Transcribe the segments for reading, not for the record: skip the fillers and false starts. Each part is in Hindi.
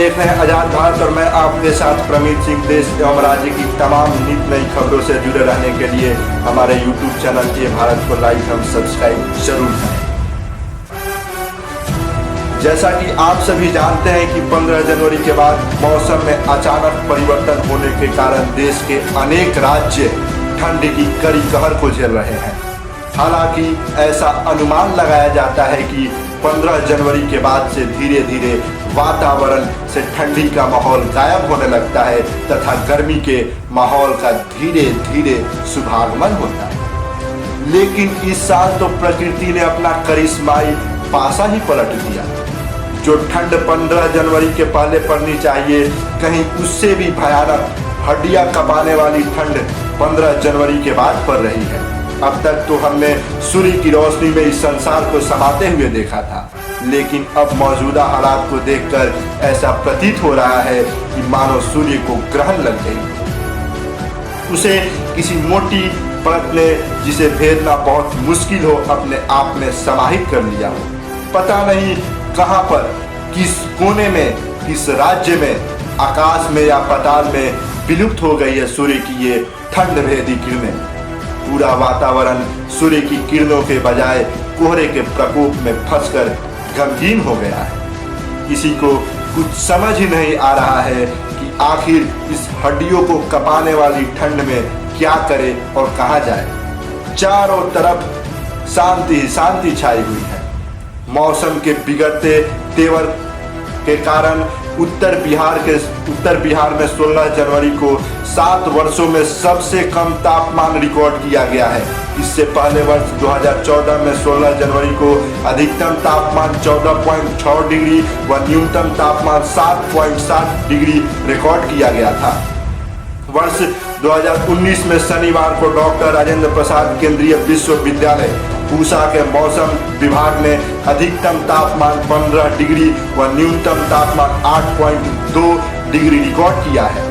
देख रहे हैं आजाद भारत और मैं आपके साथ प्रमीत सिंह। देश एवं राज्य की तमाम नित नई खबरों से जुड़े रहने के लिए हमारे YouTube चैनल ये भारत को लाइक एवं सब्सक्राइब जरूर करें। जैसा कि आप सभी जानते हैं कि 15 जनवरी के बाद मौसम में अचानक परिवर्तन होने के कारण देश के अनेक राज्य ठंड की कड़ी कहर को झेल रहे हैं। हालांकि ऐसा अनुमान लगाया जाता है कि 15 जनवरी के बाद से धीरे धीरे वातावरण से ठंडी का माहौल गायब होने लगता है तथा गर्मी के माहौल का धीरे धीरे शुभागमन होता है। लेकिन इस साल तो प्रकृति ने अपना करिश्माई पासा ही पलट दिया। जो ठंड 15 जनवरी के पहले पड़नी चाहिए, कहीं उससे भी भयानक हड्डियां कपाने वाली ठंड 15 जनवरी के बाद पड़ रही है। अब तक तो हमने सूर्य की रोशनी में इस संसार को समाते हुए देखा था, लेकिन अब मौजूदा हालात को देखकर ऐसा प्रतीत हो रहा है कि मानो सूर्य को ग्रहण लग गई। उसे किसी मोटी परत ने, जिसे भेदना बहुत मुश्किल हो, अपने आप में समाहित कर लिया हो। पता नहीं कहां पर, किस कोने में, किस राज्य में, आकाश में या पाताल में विलुप्त हो गई है सूर्य की ये ठंड भेदी किरणें। पूरा वातावरण सूर्य की किरणों के बजाय कोहरे के प्रकोप में फंसकर गमगीन हो गया है। किसी को कुछ समझ ही नहीं आ रहा है कि आखिर इस हड्डियों को कपाने वाली ठंड में क्या करे और कहां जाए। चारों तरफ शांति ही शांति छाई हुई है। मौसम के बिगड़ते तेवर के कारण उत्तर बिहार में 16 जनवरी को 7 वर्षों में सबसे कम तापमान रिकॉर्ड किया गया है। इससे पहले वर्ष 2014 में 16 जनवरी को अधिकतम तापमान 14.6 डिग्री व न्यूनतम तापमान 7.7 डिग्री रिकॉर्ड किया गया था। वर्ष 2019 में शनिवार को डॉक्टर राजेंद्र प्रसाद केंद्रीय विश्वविद्यालय पूसा के मौसम विभाग ने अधिकतम तापमान 15 डिग्री व न्यूनतम तापमान 8.2 डिग्री रिकॉर्ड किया है।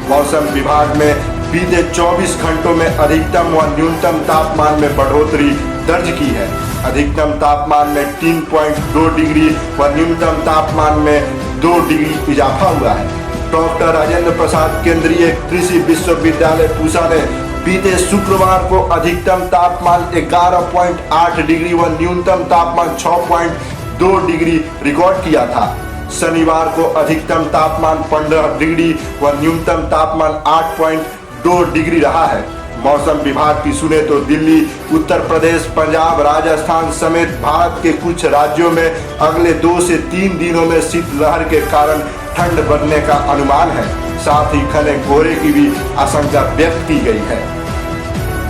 मौसम विभाग में बीते 24 घंटों में अधिकतम व न्यूनतम तापमान में बढ़ोतरी दर्ज की है। अधिकतम तापमान में 3.2 डिग्री व न्यूनतम तापमान में 2 डिग्री इजाफा हुआ है। डॉक्टर राजेंद्र प्रसाद केंद्रीय कृषि विश्वविद्यालय पूसा ने बीते शुक्रवार को अधिकतम तापमान 11.8 डिग्री व न्यूनतम तापमान 6.2 डिग्री रिकॉर्ड किया था। शनिवार को अधिकतम तापमान 15 डिग्री व न्यूनतम तापमान 8.2 डिग्री रहा है। मौसम विभाग की सुने तो दिल्ली, उत्तर प्रदेश, पंजाब, राजस्थान समेत भारत के कुछ राज्यों में अगले 2 से 3 दिनों में शीतलहर के कारण ठंड बढ़ने का अनुमान है। साथ ही घने कोहरे की भी आशंका व्यक्त की गई है।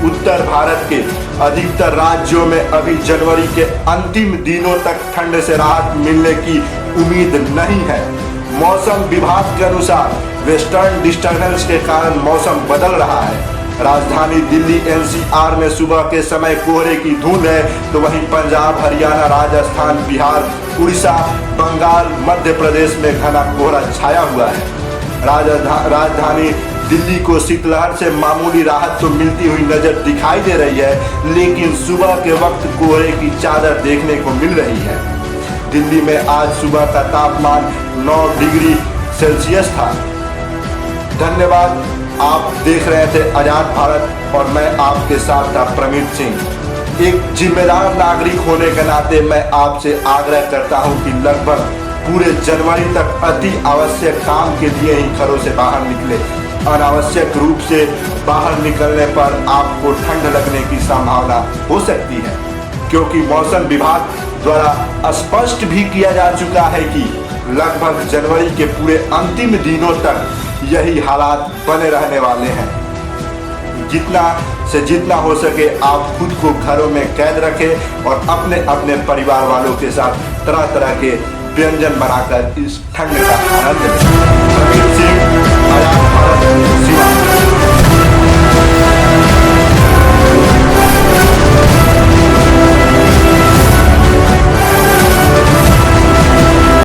उत्तर भारत के अधिकतर राज्यों में अभी जनवरी के अंतिम दिनों तक ठंड से राहत मिलने की उम्मीद नहीं है। मौसम विभाग के अनुसार वेस्टर्न डिस्टर्बेंस के कारण मौसम बदल रहा है। राजधानी दिल्ली NCR में सुबह के समय कोहरे की धुंध है, तो वहीं पंजाब, हरियाणा, राजस्थान, बिहार, उड़ीसा, बंगाल, मध्य प्रदेश में घना कोहरा छाया हुआ है। राजधानी दिल्ली को शीतलहर से मामूली राहत तो मिलती हुई नजर दिखाई दे रही है, लेकिन सुबह के वक्त कोहरे की चादर देखने को मिल रही है। दिल्ली में आज सुबह का तापमान 9 डिग्री सेल्सियस था। धन्यवाद। आप देख रहे थे आजाद भारत और मैं आपके साथ था प्रमीत सिंह। एक जिम्मेदार नागरिक होने के नाते मैं आपसे आग्रह करता हूं कि लगभग पूरे जनवरी तक अति आवश्यक काम के लिए ही घरों से बाहर निकले। अनावश्यक रूप से बाहर निकलने पर आपको ठंड लगने की संभावना हो सकती है, क्योंकि मौसम विभाग द्वारा स्पष्ट भी किया जा चुका है कि लगभग जनवरी के पूरे अंतिम दिनों तक यही हालात बने रहने वाले हैं। जितना हो सके आप खुद को घरों में कैद रखें और अपने अपने परिवार वालों के साथ तरह तरह के व्यंजन बनाकर इस ठंड का आनंद लें।